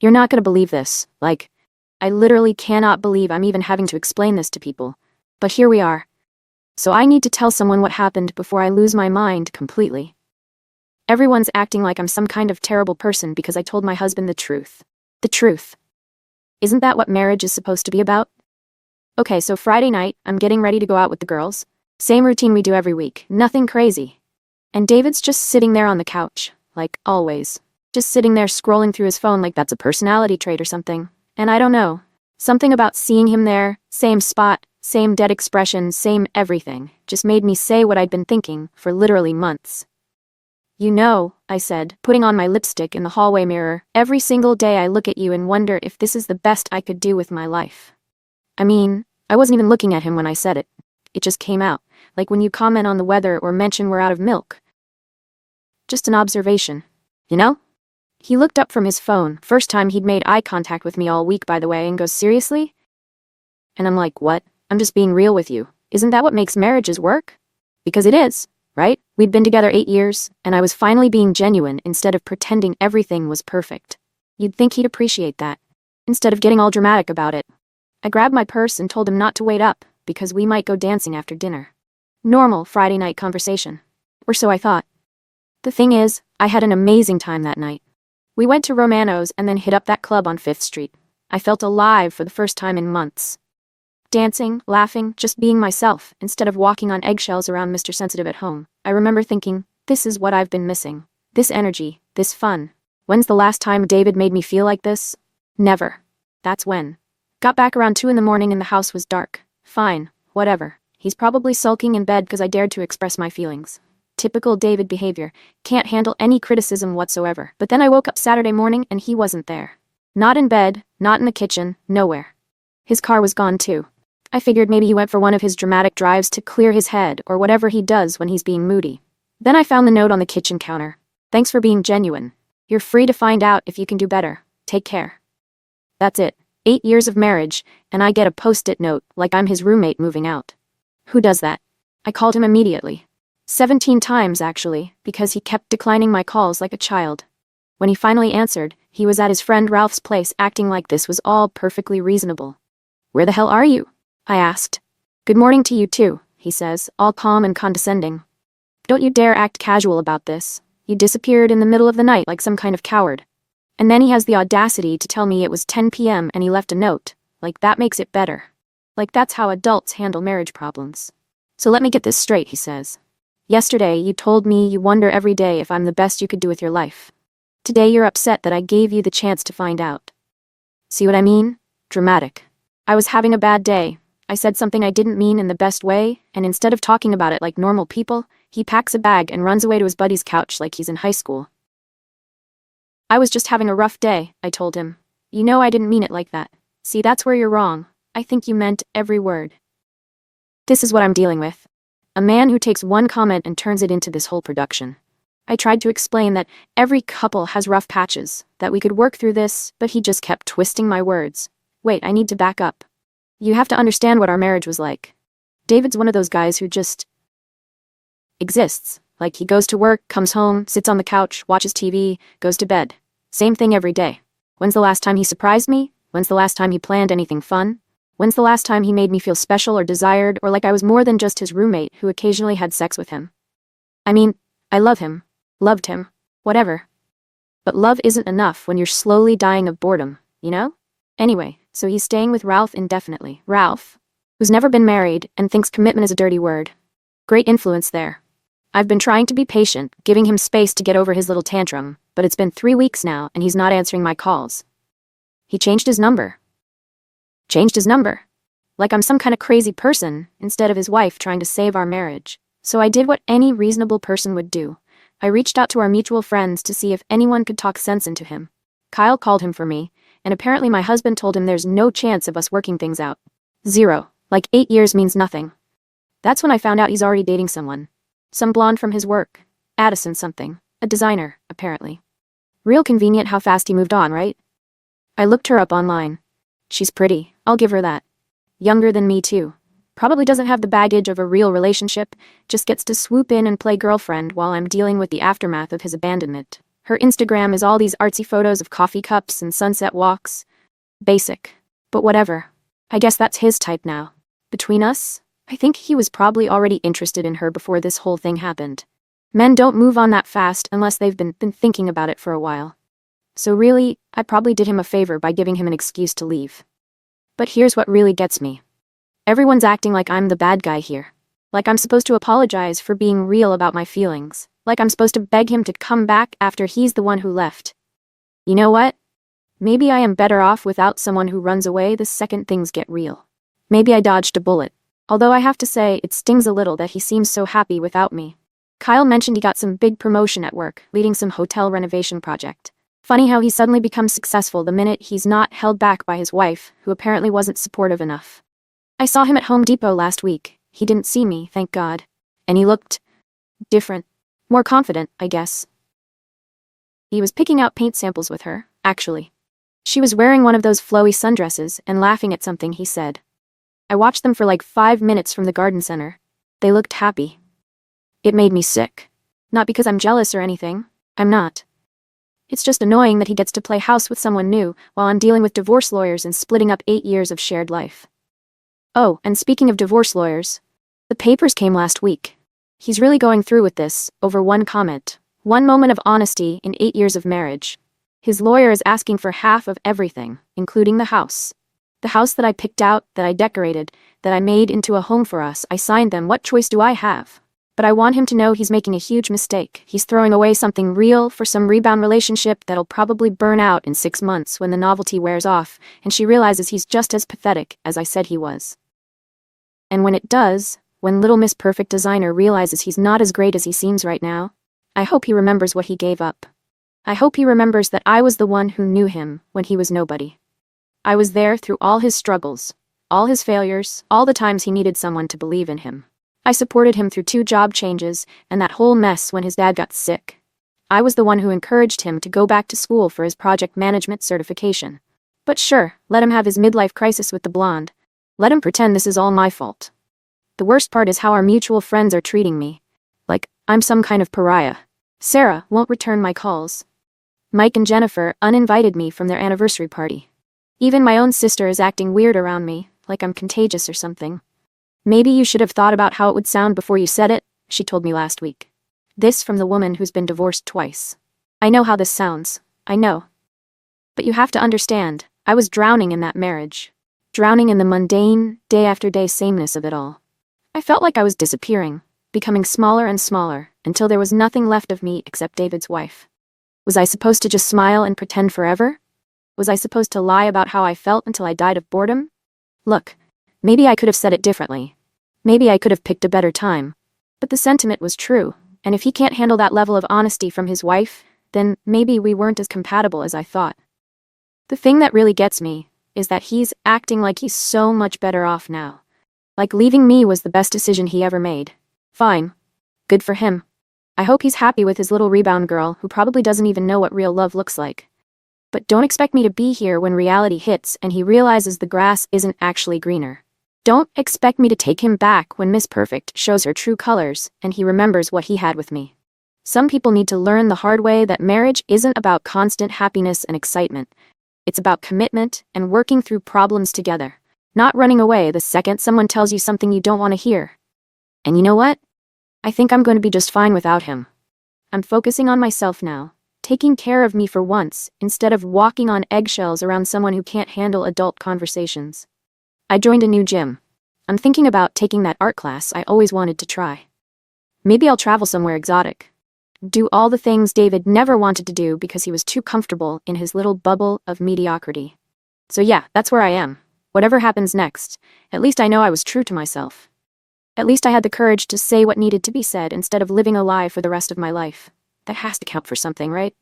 You're not gonna believe this. I literally cannot believe I'm even having to explain this to people. But here we are. So I need to tell someone what happened before I lose my mind completely. Everyone's acting like I'm some kind of terrible person because I told my husband the truth. The truth. Isn't that what marriage is supposed to be about? Okay, so Friday night, I'm getting ready to go out with the girls. Same routine we do every week, nothing crazy. And David's just sitting there on the couch, like always. Just sitting there scrolling through his phone like that's a personality trait or something. And I don't know. Something about seeing him there, same spot, same dead expression, same everything, just made me say what I'd been thinking for literally months. You know, I said, putting on my lipstick in the hallway mirror, every single day I look at you and wonder if this is the best I could do with my life. I mean, I wasn't even looking at him when I said it. It just came out, like when you comment on the weather or mention we're out of milk. Just an observation, you know? He looked up from his phone, first time he'd made eye contact with me all week, by the way, and goes, "Seriously?" And I'm like, "What? I'm just being real with you. Isn't that what makes marriages work?" Because it is, right? We'd been together 8 years, and I was finally being genuine instead of pretending everything was perfect. You'd think he'd appreciate that, instead of getting all dramatic about it. I grabbed my purse and told him not to wait up, because we might go dancing after dinner. Normal Friday night conversation. Or so I thought. The thing is, I had an amazing time that night. We went to Romano's and then hit up that club on 5th Street. I felt alive for the first time in months. Dancing, laughing, just being myself, instead of walking on eggshells around Mr. Sensitive at home. I remember thinking, this is what I've been missing. This energy, this fun. When's the last time David made me feel like this? Never. That's when. Got back around 2 in the morning and the house was dark. Fine, whatever. He's probably sulking in bed because I dared to express my feelings. Typical David behavior. Can't handle any criticism whatsoever. But then I woke up Saturday morning and he wasn't there. Not in bed, not in the kitchen, nowhere. His car was gone too. I figured maybe he went for one of his dramatic drives to clear his head or whatever he does when he's being moody. Then I found the note on the kitchen counter. "Thanks for being genuine. You're free to find out if you can do better. Take care." That's it. 8 years of marriage, and I get a post-it note like I'm his roommate moving out. Who does that? I called him immediately. 17 times, actually, because he kept declining my calls like a child. When he finally answered, he was at his friend Ralph's place acting like this was all perfectly reasonable. "Where the hell are you?" I asked. "Good morning to you too," he says, all calm and condescending. "Don't you dare act casual about this. You disappeared in the middle of the night like some kind of coward." And then he has the audacity to tell me it was 10 p.m. and he left a note. Like that makes it better. Like that's how adults handle marriage problems. "So let me get this straight," he says. "Yesterday you told me you wonder every day if I'm the best you could do with your life. Today you're upset that I gave you the chance to find out. See what I mean? Dramatic. I was having a bad day. I said something I didn't mean in the best way, and instead of talking about it like normal people, he packs a bag and runs away to his buddy's couch like he's in high school. I was just having a rough day," I told him. "You know I didn't mean it like that. See, that's where you're wrong. I think you meant every word." This is what I'm dealing with. A man who takes one comment and turns it into this whole production. I tried to explain that every couple has rough patches, that we could work through this, but he just kept twisting my words. Wait, I need to back up. You have to understand what our marriage was like. David's one of those guys who just exists. Like he goes to work, comes home, sits on the couch, watches TV, goes to bed. Same thing every day. When's the last time he surprised me? When's the last time he planned anything fun? When's the last time he made me feel special or desired or like I was more than just his roommate who occasionally had sex with him? I mean, I love him. Loved him. Whatever. But love isn't enough when you're slowly dying of boredom, you know? Anyway, so he's staying with Ralph indefinitely. Ralph, who's never been married and thinks commitment is a dirty word. Great influence there. I've been trying to be patient, giving him space to get over his little tantrum, but it's been 3 weeks now and he's not answering my calls. He changed his number. Changed his number. Like I'm some kind of crazy person, instead of his wife trying to save our marriage. So I did what any reasonable person would do. I reached out to our mutual friends to see if anyone could talk sense into him. Kyle called him for me, and apparently my husband told him there's no chance of us working things out. 0. Like 8 years means nothing. That's when I found out he's already dating someone. Some blonde from his work. Addison something. A designer, apparently. Real convenient how fast he moved on, right? I looked her up online. She's pretty, I'll give her that. Younger than me too. Probably doesn't have the baggage of a real relationship, just gets to swoop in and play girlfriend while I'm dealing with the aftermath of his abandonment. Her Instagram is all these artsy photos of coffee cups and sunset walks. Basic. But whatever. I guess that's his type now. Between us, I think he was probably already interested in her before this whole thing happened. Men don't move on that fast unless they've been thinking about it for a while. So really, I probably did him a favor by giving him an excuse to leave. But here's what really gets me. Everyone's acting like I'm the bad guy here. Like I'm supposed to apologize for being real about my feelings. Like I'm supposed to beg him to come back after he's the one who left. You know what? Maybe I am better off without someone who runs away the second things get real. Maybe I dodged a bullet. Although I have to say, it stings a little that he seems so happy without me. Kyle mentioned he got some big promotion at work, leading some hotel renovation project. Funny how he suddenly becomes successful the minute he's not held back by his wife, who apparently wasn't supportive enough. I saw him at Home Depot last week. He didn't see me, thank God. And he looked different. More confident, I guess. He was picking out paint samples with her, actually. She was wearing one of those flowy sundresses and laughing at something he said. I watched them for like 5 minutes from the garden center. They looked happy. It made me sick. Not because I'm jealous or anything. I'm not. It's just annoying that he gets to play house with someone new while I'm dealing with divorce lawyers and splitting up 8 years of shared life. Oh, and speaking of divorce lawyers, the papers came last week. He's really going through with this, over one comment. One moment of honesty in 8 years of marriage. His lawyer is asking for half of everything, including the house. The house that I picked out, that I decorated, that I made into a home for us, I signed them. What choice do I have? But I want him to know he's making a huge mistake. He's throwing away something real for some rebound relationship that'll probably burn out in 6 months when the novelty wears off, and she realizes he's just as pathetic as I said he was. And when it does, when Little Miss Perfect Designer realizes he's not as great as he seems right now, I hope he remembers what he gave up. I hope he remembers that I was the one who knew him when he was nobody. I was there through all his struggles, all his failures, all the times he needed someone to believe in him. I supported him through 2 job changes and that whole mess when his dad got sick. I was the one who encouraged him to go back to school for his project management certification. But sure, let him have his midlife crisis with the blonde. Let him pretend this is all my fault. The worst part is how our mutual friends are treating me. Like, I'm some kind of pariah. Sarah won't return my calls. Mike and Jennifer uninvited me from their anniversary party. Even my own sister is acting weird around me, like I'm contagious or something. Maybe you should have thought about how it would sound before you said it, she told me last week. This from the woman who's been divorced twice. I know how this sounds. I know. But you have to understand, I was drowning in that marriage. Drowning in the mundane, day-after-day sameness of it all. I felt like I was disappearing, becoming smaller and smaller, until there was nothing left of me except David's wife. Was I supposed to just smile and pretend forever? Was I supposed to lie about how I felt until I died of boredom? Look, maybe I could have said it differently. Maybe I could have picked a better time. But the sentiment was true, and if he can't handle that level of honesty from his wife, then maybe we weren't as compatible as I thought. The thing that really gets me is that he's acting like he's so much better off now. Like leaving me was the best decision he ever made. Fine. Good for him. I hope he's happy with his little rebound girl who probably doesn't even know what real love looks like. But don't expect me to be here when reality hits and he realizes the grass isn't actually greener. Don't expect me to take him back when Miss Perfect shows her true colors and he remembers what he had with me. Some people need to learn the hard way that marriage isn't about constant happiness and excitement. It's about commitment and working through problems together, not running away the second someone tells you something you don't want to hear. And you know what? I think I'm going to be just fine without him. I'm focusing on myself now, taking care of me for once, instead of walking on eggshells around someone who can't handle adult conversations. I joined a new gym. I'm thinking about taking that art class I always wanted to try. Maybe I'll travel somewhere exotic. Do all the things David never wanted to do because he was too comfortable in his little bubble of mediocrity. So yeah, that's where I am. Whatever happens next, at least I know I was true to myself. At least I had the courage to say what needed to be said instead of living a lie for the rest of my life. That has to count for something, right?